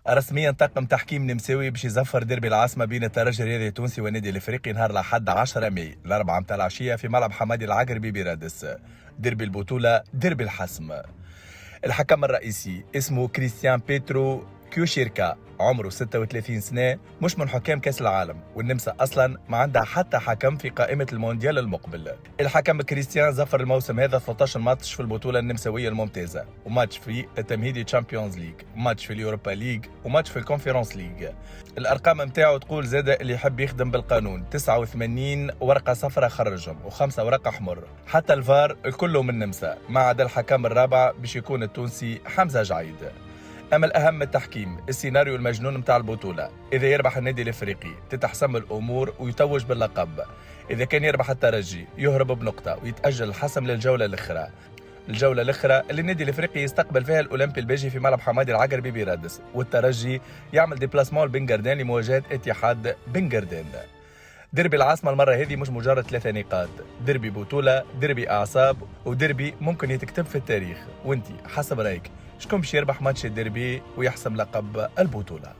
رسميا طاقم تحكيم نمساوي باش يزفر ديربي العاصمه بين الترجي الرياضي التونسي والنادي الافريقي نهار الاحد 10 ماي الاربعاء متاع العشيه في ملعب حمادي العقربي برادس. ديربي البطوله، ديربي الحسم. الحكم الرئيسي اسمه كريستيان بيترو كيوشيركا، عمره 36 سنة، مش من حكام كأس العالم، والنمسا أصلا ما عندها حتى حكم في قائمة المونديال المقبل. الحكم كريستيان زفر الموسم هذا 13 ماتش في البطولة النمساوية الممتازة، وماتش في التمهيدي تشامبيونز ليج، وماتش في اليوروبا ليج، وماتش في الكونفرنس ليج. الأرقام متاعه تقول زادة اللي يحب يخدم بالقانون 89 ورقة صفراء خرجهم و5 ورقة حمر، حتى الفار الكل من النمسا ما عدا الحكم الرابع باش يكون التونسي حمزة جعيد. أما الأهم من التحكيم السيناريو المجنون متاع البطولة، إذا يربح النادي الإفريقي تتحسم الأمور ويتوج باللقب، إذا كان يربح الترجي يهرب بنقطة ويتأجل الحسم للجولة الأخرى. الجولة الأخرى اللي النادي الإفريقي يستقبل فيها الأولمبي البيجي في ملعب حمادي العقربي برادس، والترجي يعمل ديبلاسمون لبنغردان لمواجهة اتحاد بنغردان. ديربي العاصمة المرة هذه مش مجرد 3 نقاط، ديربي بطولة، ديربي أعصاب، وديربي ممكن يتكتب في التاريخ. وانتي حسب رأيك شكون باش يربح ماتش الديربي ويحسم لقب البطولة؟